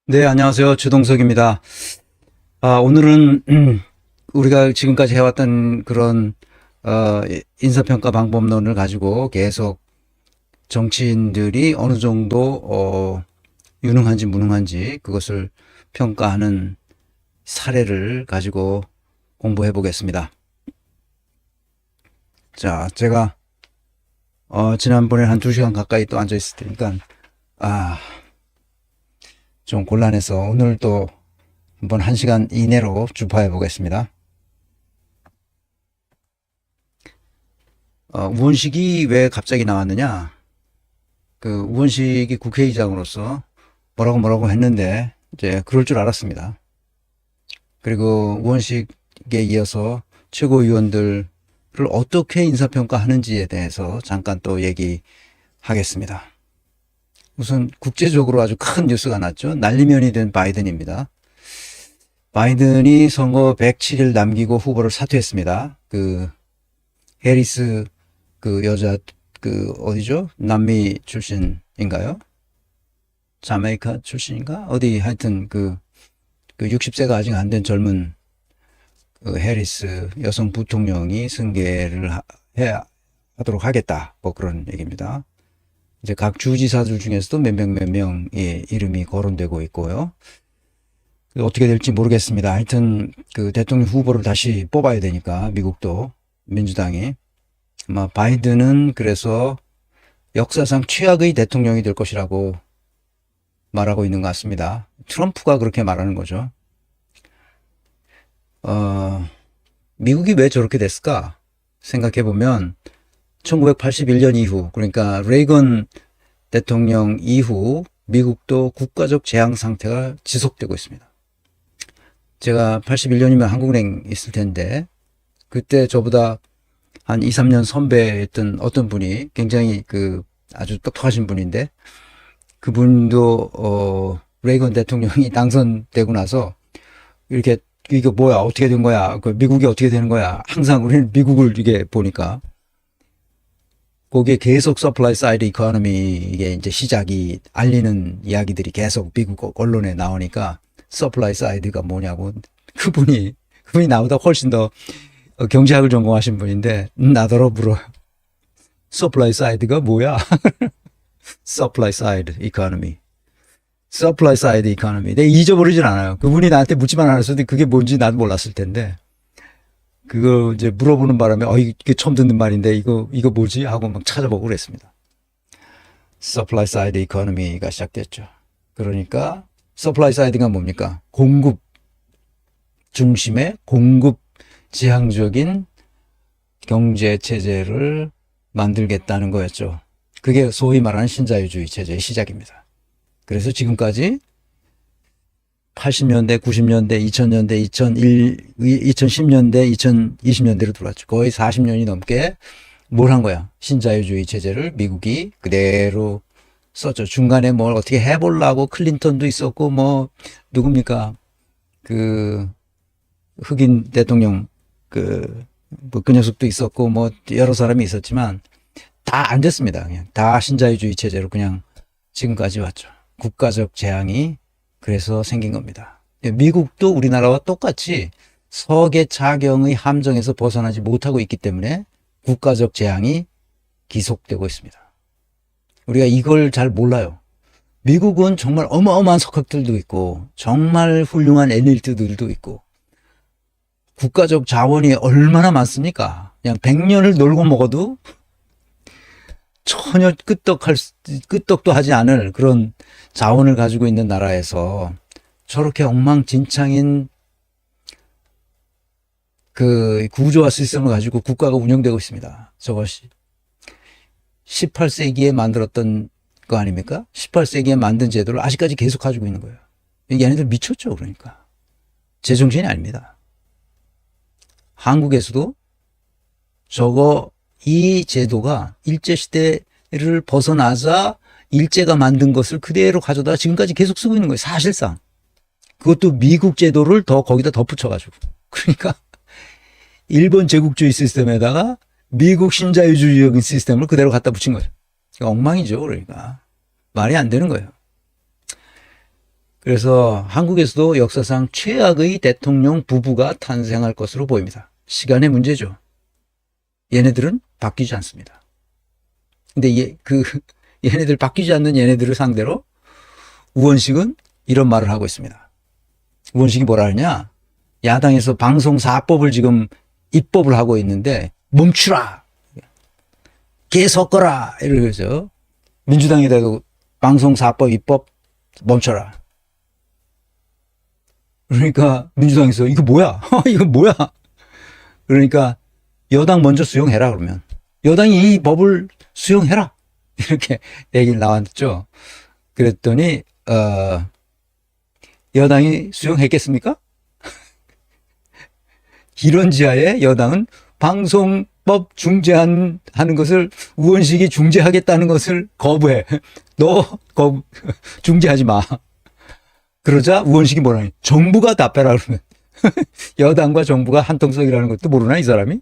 네, 안녕하세요. 주동석입니다. 오늘은 우리가 지금까지 해왔던 그런 인사평가 방법론을 가지고 계속 정치인들이 어느 정도 유능한지 무능한지 그것을 평가하는 사례를 가지고 공부해 보겠습니다. 자, 제가 지난번에 한 2시간 가까이 또 앉아 있을 테니까 아, 좀 곤란해서 오늘 또 한번 1시간 이내로 주파해 보겠습니다. 우원식이 왜 갑자기 나왔느냐? 우원식이 국회의장으로서 뭐라고 했는데 이제 그럴 줄 알았습니다. 그리고 우원식에 이어서 최고위원들을 어떻게 인사평가하는지에 대해서 잠깐 또 얘기하겠습니다. 우선 국제적으로 아주 큰 뉴스가 났죠. 날리면이 된 바이든입니다. 바이든이 선거 107일 남기고 후보를 사퇴했습니다. 해리스 여자 어디죠? 남미 출신인가요? 자메이카 출신인가? 어디 하여튼 60세가 아직 안 된 젊은 해리스 여성 부통령이 승계를 하도록 하겠다. 뭐 그런 얘기입니다. 이제 각 주지사들 중에서도 몇 명의 이름이 거론되고 있고요. 어떻게 될지 모르겠습니다. 하여튼 대통령 후보를 다시 뽑아야 되니까 미국도 민주당이 아마 바이든은 그래서 역사상 최악의 대통령이 될 것이라고 말하고 있는 것 같습니다. 트럼프가 그렇게 말하는 거죠. 미국이 왜 저렇게 됐을까 생각해 보면 1981년 이후, 그러니까 레이건 대통령 이후 미국도 국가적 재앙 상태가 지속되고 있습니다. 제가 81년이면 한국은행 있을 텐데 그때 저보다 한 2, 3년 선배였던 어떤 분이 굉장히 아주 똑똑하신 분인데 그분도 레이건 대통령이 당선되고 나서 이렇게 이거 뭐야 어떻게 된 거야 미국이 어떻게 되는 거야 항상 우리는 미국을 이게 보니까 거기에 계속 서플라이 사이드 이코노미 이게 이제 시작이 알리는 이야기들이 계속 미국 언론에 나오니까 서플라이 사이드가 뭐냐고 그분이 나보다 훨씬 더 경제학을 전공하신 분인데 나더러 물어요. 서플라이 사이드가 뭐야? 서플라이 사이드 이코노미. 서플라이 사이드 이코노미. 내가 잊어버리진 않아요. 그분이 나한테 묻지만 않았어도 그게 뭔지 나도 몰랐을 텐데 그거 이제 물어보는 바람에 이게 처음 듣는 말인데 이거 뭐지 하고 막 찾아보고 그랬습니다. 서플라이 사이드 이코노미가 시작됐죠. 그러니까 서플라이 사이드가 뭡니까? 공급 중심의 공급 지향적인 경제 체제를 만들겠다는 거였죠. 그게 소위 말하는 신자유주의 체제의 시작입니다. 그래서 지금까지 80년대, 90년대, 2000년대, 2010년대, 2020년대로 들어왔죠. 거의 40년이 넘게 뭘 한 거야? 신자유주의 체제를 미국이 그대로 썼죠. 중간에 뭘 어떻게 해보려고 클린턴도 있었고, 누굽니까? 흑인 대통령, 그 녀석도 있었고, 여러 사람이 있었지만, 다 안 됐습니다. 그냥 다 신자유주의 체제로 그냥 지금까지 왔죠. 국가적 재앙이 그래서 생긴 겁니다. 미국도 우리나라와 똑같이 서계 차경의 함정에서 벗어나지 못하고 있기 때문에 국가적 재앙이 기속되고 있습니다. 우리가 이걸 잘 몰라요. 미국은 정말 어마어마한 석학들도 있고 정말 훌륭한 엘리트들도 있고 국가적 자원이 얼마나 많습니까? 그냥 100년을 놀고 먹어도 전혀 끄떡도 하지 않을 그런 자원을 가지고 있는 나라에서 저렇게 엉망진창인 구조와 시스템을 가지고 국가가 운영되고 있습니다. 저것이 18세기에 만들었던 거 아닙니까? 18세기에 만든 제도를 아직까지 계속 가지고 있는 거예요. 얘네들 미쳤죠, 그러니까. 제정신이 아닙니다. 한국에서도 이 제도가 일제시대를 벗어나자 일제가 만든 것을 그대로 가져다 지금까지 계속 쓰고 있는 거예요. 사실상. 그것도 미국 제도를 더 거기다 덧붙여가지고. 그러니까 일본 제국주의 시스템에다가 미국 신자유주의적인 시스템을 그대로 갖다 붙인 거죠. 그러니까 엉망이죠. 그러니까. 말이 안 되는 거예요. 그래서 한국에서도 역사상 최악의 대통령 부부가 탄생할 것으로 보입니다. 시간의 문제죠. 얘네들은 바뀌지 않습니다. 근데 얘네들 바뀌지 않는 얘네들을 상대로 우원식은 이런 말을 하고 있습니다. 우원식이 뭐라 하냐? 야당에서 방송사법을 지금 입법을 하고 있는데 멈추라! 개 섞어라! 이러죠. 민주당에다가 방송사법 입법 멈춰라. 그러니까 민주당에서 이거 뭐야? 이거 뭐야? 그러니까 여당 먼저 수용해라 그러면. 여당이 이 법을 수용해라. 이렇게 얘기를 나왔죠. 그랬더니 여당이 수용했겠습니까? 이런 지하에 여당은 방송법 중재하는 것을 우원식이 중재하겠다는 것을 거부해. 너 중재하지 마. 그러자 우원식이 뭐라니? 정부가 답해라 그러면. 여당과 정부가 한통속이라는 것도 모르나 이 사람이?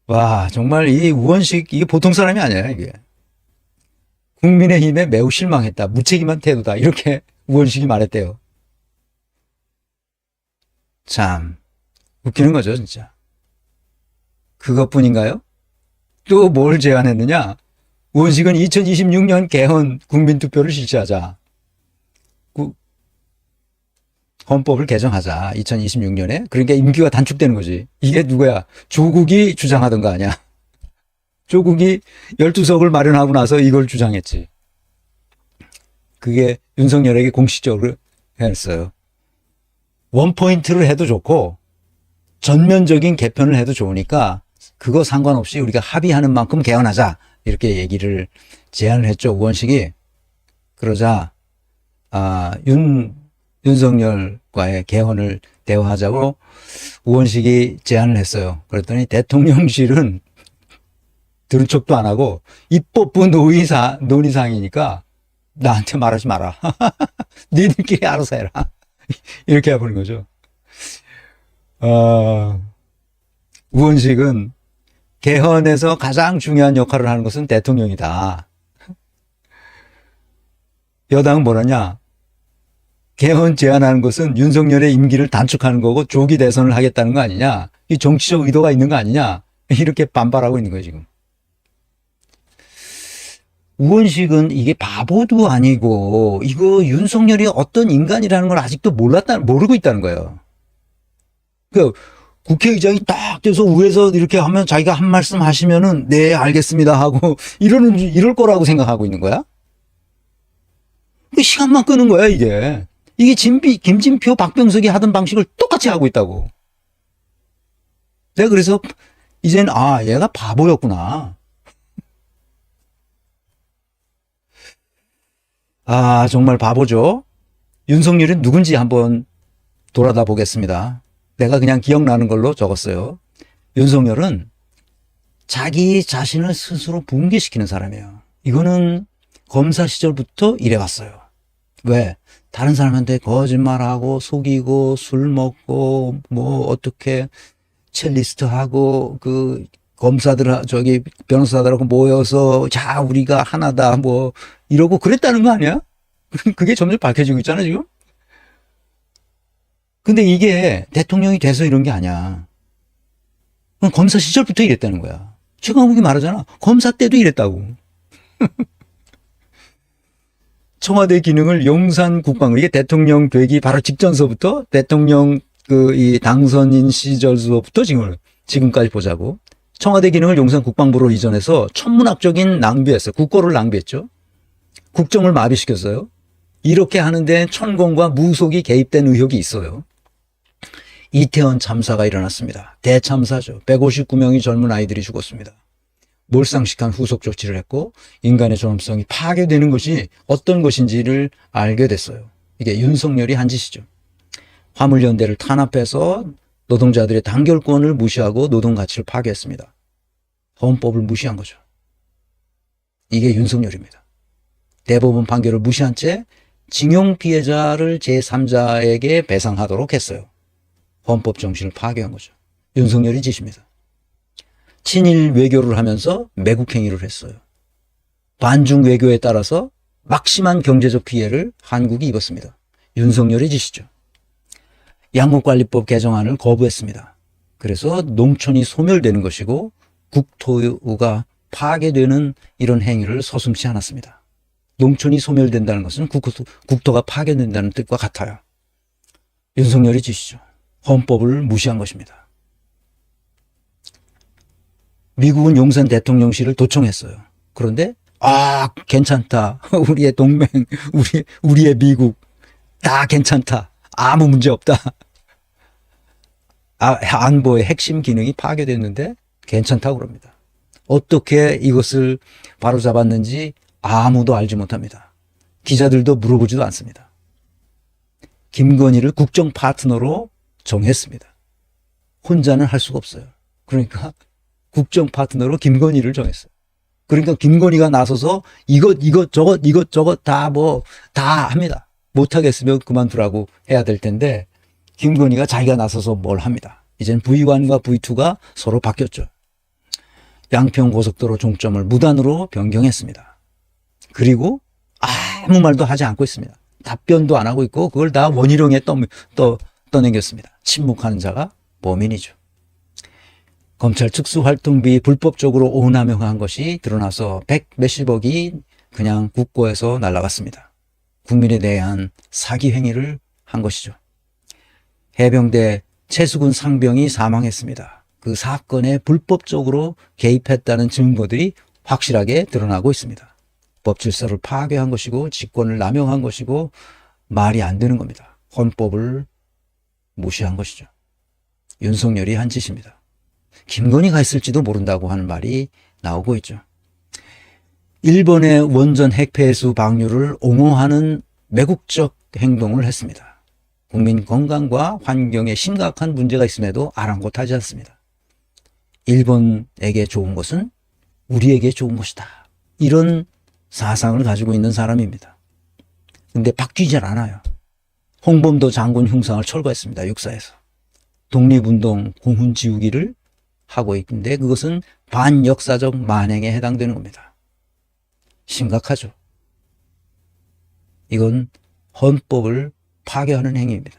와, 정말 이 우원식 이게 보통 사람이 아니야 이게. 국민의힘에 매우 실망했다. 무책임한 태도다. 이렇게 우원식이 말했대요. 참 웃기는 거죠 진짜. 그것뿐인가요? 또 뭘 제안했느냐? 우원식은 2026년 개헌 국민투표를 실시하자. 헌법을 개정하자. 2026년에. 그러니까 임기가 단축되는 거지. 이게 누구야? 조국이 주장하던 거 아니야. 조국이 12석을 마련하고 나서 이걸 주장했지. 그게 윤석열에게 공식적으로 했어요. 원포인트를 해도 좋고 전면적인 개편을 해도 좋으니까 그거 상관없이 우리가 합의하는 만큼 개헌하자. 이렇게 얘기를 제안을 했죠. 우원식이. 그러자 윤석열과의 개헌을 대화하자고 우원식이 제안을 했어요. 그랬더니 대통령실은 들은 척도 안 하고 입법부 논의사항이니까 나한테 말하지 마라. 니들끼리 알아서 해라. 이렇게 해버린 거죠. 우원식은 개헌에서 가장 중요한 역할을 하는 것은 대통령이다. 여당은 뭐라냐? 개헌 제안하는 것은 윤석열의 임기를 단축하는 거고 조기 대선을 하겠다는 거 아니냐? 이 정치적 의도가 있는 거 아니냐? 이렇게 반발하고 있는 거예요, 지금. 우원식은 이게 바보도 아니고 이거 윤석열이 어떤 인간이라는 걸 아직도 모르고 있다는 거예요. 그 국회의장이 딱 돼서 위에서 이렇게 하면 자기가 한 말씀 하시면은 네 알겠습니다 하고 이럴 거라고 생각하고 있는 거야. 그 시간만 끄는 거야 이게. 이게 김진표, 박병석이 하던 방식을 똑같이 하고 있다고. 내가 그래서 이제는 얘가 바보였구나. 정말 바보죠. 윤석열이 누군지 한번 돌아다 보겠습니다. 내가 그냥 기억나는 걸로 적었어요. 윤석열은 자기 자신을 스스로 붕괴시키는 사람이에요. 이거는 검사 시절부터 이래왔어요. 왜? 다른 사람한테 거짓말하고 속이고 술 먹고 뭐 어떻게 첼리스트하고 그 검사들 변호사들하고 모여서 자 우리가 하나다 뭐 이러고 그랬다는 거 아니야? 그게 점점 밝혀지고 있잖아 지금. 근데 이게 대통령이 돼서 이런 게 아니야. 검사 시절부터 이랬다는 거야. 최강욱이 말하잖아. 검사 때도 이랬다고. 청와대 기능을 용산 국방부, 이게 대통령 되기 바로 직전서부터 대통령 이 당선인 시절서부터 지금까지 보자고. 청와대 기능을 용산 국방부로 이전해서 천문학적인 낭비했어요. 국고를 낭비했죠. 국정을 마비시켰어요. 이렇게 하는데 천공과 무속이 개입된 의혹이 있어요. 이태원 참사가 일어났습니다. 대참사죠. 159명의 젊은 아이들이 죽었습니다. 몰상식한 후속 조치를 했고 인간의 존엄성이 파괴되는 것이 어떤 것인지를 알게 됐어요. 이게 윤석열이 한 짓이죠. 화물연대를 탄압해서 노동자들의 단결권을 무시하고 노동 가치를 파괴했습니다. 헌법을 무시한 거죠. 이게 윤석열입니다. 대법원 판결을 무시한 채 징용 피해자를 제3자에게 배상하도록 했어요. 헌법 정신을 파괴한 거죠. 윤석열이 짓입니다. 친일 외교를 하면서 매국 행위를 했어요. 반중 외교에 따라서 막심한 경제적 피해를 한국이 입었습니다. 윤석열의 짓이죠. 양곡관리법 개정안을 거부했습니다. 그래서 농촌이 소멸되는 것이고 국토가 파괴되는 이런 행위를 서슴지 않았습니다. 농촌이 소멸된다는 것은 국토가 파괴된다는 뜻과 같아요. 윤석열의 짓이죠. 헌법을 무시한 것입니다. 미국은 용산 대통령실을 도청했어요. 그런데 괜찮다. 우리의 동맹, 우리의 미국 다 괜찮다. 아무 문제 없다. 안보의 핵심 기능이 파괴됐는데 괜찮다고 그럽니다. 어떻게 이것을 바로잡았는지 아무도 알지 못합니다. 기자들도 물어보지도 않습니다. 김건희를 국정 파트너로 정했습니다. 혼자는 할 수가 없어요. 그러니까 국정 파트너로 김건희를 정했어요. 그러니까 김건희가 나서서 이것저것 다 합니다. 못하겠으면 그만두라고 해야 될 텐데 김건희가 자기가 나서서 뭘 합니다. 이젠 V1과 V2가 서로 바뀌었죠. 양평 고속도로 종점을 무단으로 변경했습니다. 그리고 아무 말도 하지 않고 있습니다. 답변도 안 하고 있고 그걸 다 원희룡에 떠넘겼습니다. 침묵하는 자가 범인이죠. 검찰 특수활동비 불법적으로 오남용한 것이 드러나서 100몇십억이 그냥 국고에서 날아갔습니다. 국민에 대한 사기 행위를 한 것이죠. 해병대 최수근 상병이 사망했습니다. 그 사건에 불법적으로 개입했다는 증거들이 확실하게 드러나고 있습니다. 법 질서를 파괴한 것이고 직권을 남용한 것이고 말이 안 되는 겁니다. 헌법을 무시한 것이죠. 윤석열이 한 짓입니다. 김건희가 했을지도 모른다고 하는 말이 나오고 있죠. 일본의 원전 핵폐수 방류를 옹호하는 매국적 행동을 했습니다. 국민 건강과 환경에 심각한 문제가 있음에도 아랑곳하지 않습니다. 일본에게 좋은 것은 우리에게 좋은 것이다. 이런 사상을 가지고 있는 사람입니다. 근데 바뀌질 않아요. 홍범도 장군 흉상을 철거했습니다. 육사에서. 독립운동 공훈 지우기를 하고 있는데 그것은 반역사적 만행에 해당되는 겁니다. 심각하죠. 이건 헌법을 파괴하는 행위입니다.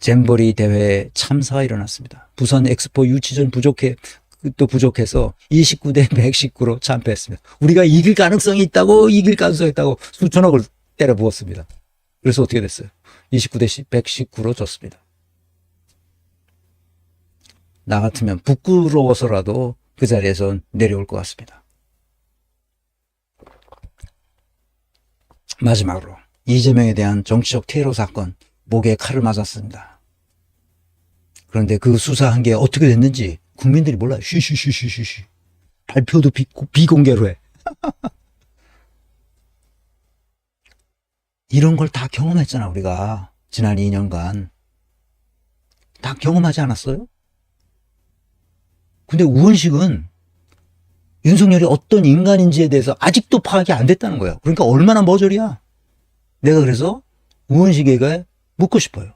잼버리 대회에 참사가 일어났습니다. 부산 엑스포 유치전 부족해서 29대 119로 참패했습니다. 우리가 이길 가능성이 있다고 수천억을 때려 부었습니다. 그래서 어떻게 됐어요? 29대 119로 졌습니다. 나 같으면 부끄러워서라도 그 자리에서 내려올 것 같습니다. 마지막으로 이재명에 대한 정치적 테러 사건, 목에 칼을 맞았습니다. 그런데 그 수사한 게 어떻게 됐는지 국민들이 몰라요. 쉬쉬쉬쉬쉬. 발표도 비공개로 해. 이런 걸 다 경험했잖아, 우리가. 지난 2년간. 다 경험하지 않았어요? 근데 우원식은 윤석열이 어떤 인간인지에 대해서 아직도 파악이 안 됐다는 거예요. 그러니까 얼마나 머저리야. 내가 그래서 우원식에게 묻고 싶어요.